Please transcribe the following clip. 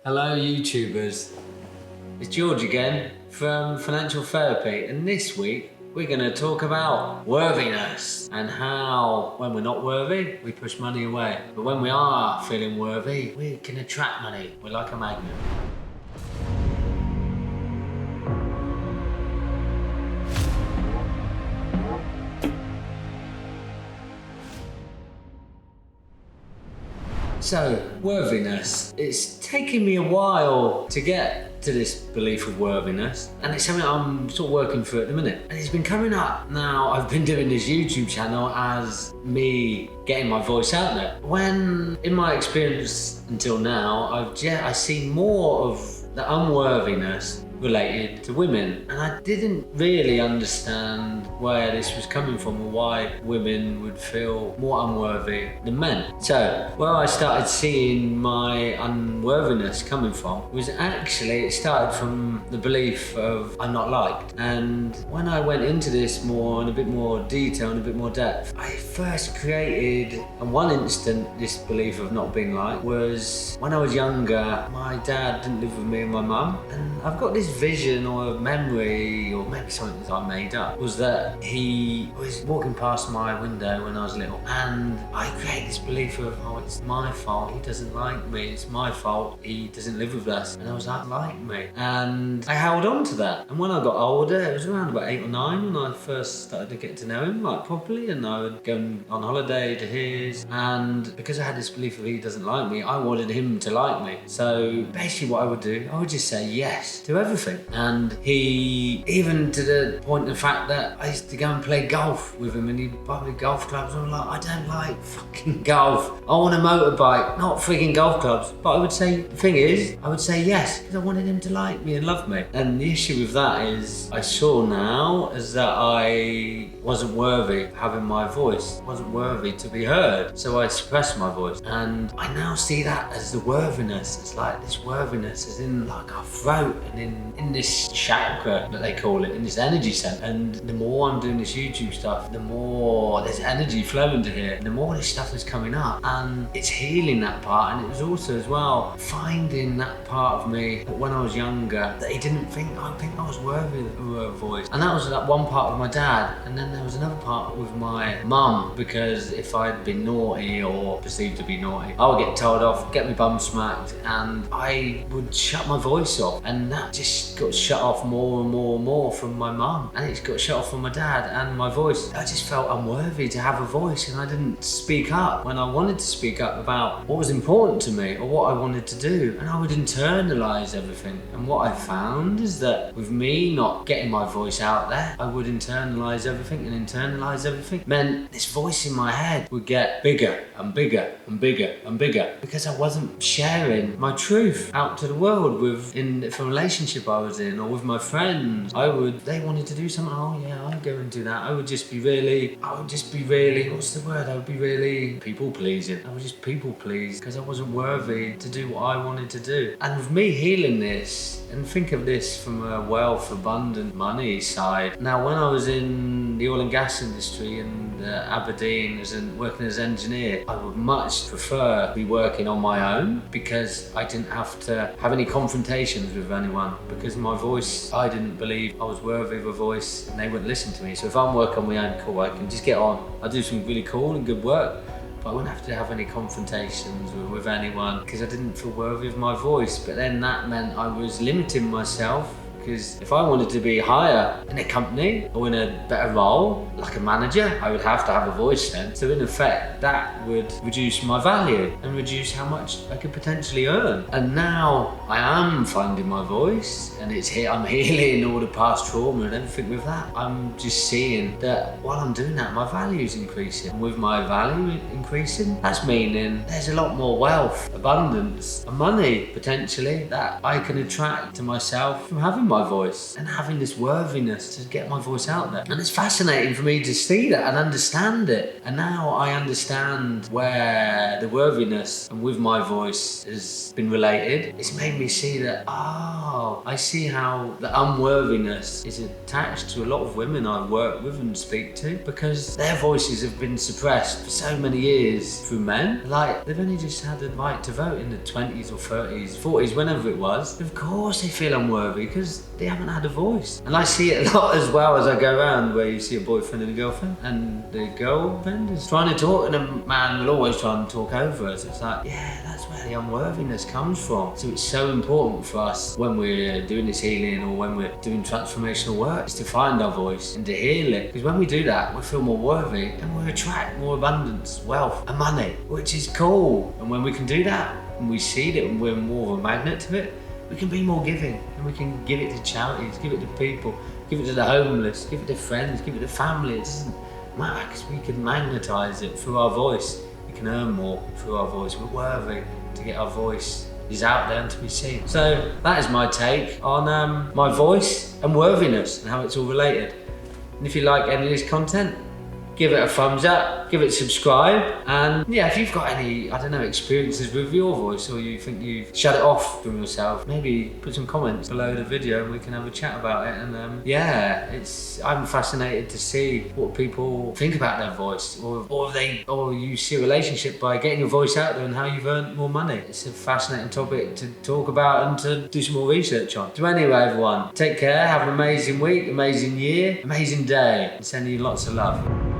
Hello YouTubers, it's George again from Financial Therapy, and this week we're going to talk about worthiness and how when we're not worthy we push money away, but when we are feeling worthy we can attract money. We're like a magnet. So, worthiness. It's taken me a while to get to this belief of worthiness, and it's something I'm sort of working through at the minute. And it's been coming up now. I've been doing this YouTube channel as me getting my voice out there. When, in my experience until now, I see more of the unworthiness related to women, and I didn't really understand where this was coming from or why women would feel more unworthy than men. So where I started seeing my unworthiness coming from was actually, it started from the belief of I'm not liked. And when I went into this more in a bit more detail and a bit more depth, I first created, in one instant, this belief of not being liked was when I was younger. My dad didn't live with me and my mum, and I've got this vision or memory, or maybe something that I made up, was that he was walking past my window when I was little, and I created this belief of, oh, it's my fault, he doesn't like me, it's my fault, he doesn't live with us, and I was like me. And I held on to that, and when I got older, it was around about 8 or 9 when I first started to get to know him like properly, and I would go on holiday to his, and because I had this belief of he doesn't like me, I wanted him to like me. So basically what I would do, I would just say yes to everything. And he, even to the point of the fact that I used to go and play golf with him, and he'd buy me golf clubs, and I'm like, I don't like fucking golf, I want a motorbike, not freaking golf clubs. But I would say, the thing is, I would say yes, because I wanted him to like me and love me. And the issue with that is, I saw now, is that I wasn't worthy of having my voice, wasn't worthy to be heard, so I suppressed my voice. And I now see that as the worthiness. It's like this worthiness is in like our throat and in this chakra that they call it, in this energy center. And the more I'm doing this YouTube stuff, the more there's energy flowing to here, and the more this stuff is coming up, and it's healing that part. And it was also as well finding that part of me that when I was younger that he didn't think I was worthy of a voice. And that was that one part with my dad, and then there was another part with my mum, because if I'd been naughty or perceived to be naughty, I would get told off, get my bum smacked, and I would shut my voice off. And that just got shut off more and more and more from my mum, and it's got shut off from my dad. And my voice, I just felt unworthy to have a voice, and I didn't speak up when I wanted to speak up about what was important to me or what I wanted to do, and I would internalize everything. And what I found is that with me not getting my voice out there, I would internalize everything, and internalize everything meant this voice in my head would get bigger and bigger and bigger and bigger, because I wasn't sharing my truth out to the world if a relationship I was in, or with my friends. They wanted to do something, oh yeah, I'll go and do that. I would just be really, what's the word? I would be really people pleasing. I would just people please, because I wasn't worthy to do what I wanted to do. And with me healing this, and think of this from a wealth, abundant money side. Now, when I was in the oil and gas industry in Aberdeen working as an engineer, I would much prefer to be working on my own, because I didn't have to have any confrontations with anyone, because my voice, I didn't believe I was worthy of a voice, and they wouldn't listen to me. So if I'm working on my own, cool, I can just get on. I do some really cool and good work, but I wouldn't have to have any confrontations with anyone, because I didn't feel worthy of my voice. But then that meant I was limiting myself, because if I wanted to be higher in a company or in a better role, like a manager, I would have to have a voice then. So in effect, that would reduce my value and reduce how much I could potentially earn. And now I am finding my voice, and it's here. I'm healing all the past trauma and everything with that. I'm just seeing that while I'm doing that, my value is increasing. And with my value increasing, that's meaning there's a lot more wealth, abundance, and money potentially that I can attract to myself from having my my voice and having this worthiness to get my voice out there. And it's fascinating for me to see that and understand it. And now I understand where the worthiness and with my voice has been related. It's made me see that, I see how the unworthiness is attached to a lot of women I work with and speak to, because their voices have been suppressed for so many years through men. Like, they've only just had the right to vote in the 20s or 30s, 40s, whenever it was. Of course they feel unworthy because they haven't had a voice. And I see it a lot as well as I go around, where you see a boyfriend and a girlfriend, and the girlfriend is trying to talk and the man will always try and talk over us. It's like, yeah, that's where the unworthiness comes from. So it's so important for us when we're doing this healing or when we're doing transformational work, is to find our voice and to heal it. Because when we do that, we feel more worthy and we attract more abundance, wealth and money, which is cool. And when we can do that, and we see it and we're more of a magnet to it, we can be more giving, and we can give it to charities, give it to people, give it to the homeless, give it to friends, give it to family. It doesn't matter, because we can magnetize it through our voice. We can earn more through our voice. We're worthy to get our voice is out there and to be seen. So that is my take on my voice and worthiness and how it's all related. And if you like any of this content, give it a thumbs up, give it a subscribe, and yeah, if you've got any, I don't know, experiences with your voice, or you think you've shut it off from yourself, maybe put some comments below the video and we can have a chat about it. And I'm fascinated to see what people think about their voice, or you see a relationship by getting your voice out there and how you've earned more money. It's a fascinating topic to talk about and to do some more research on. So anyway, everyone, take care, have an amazing week, amazing year, amazing day, and sending you lots of love.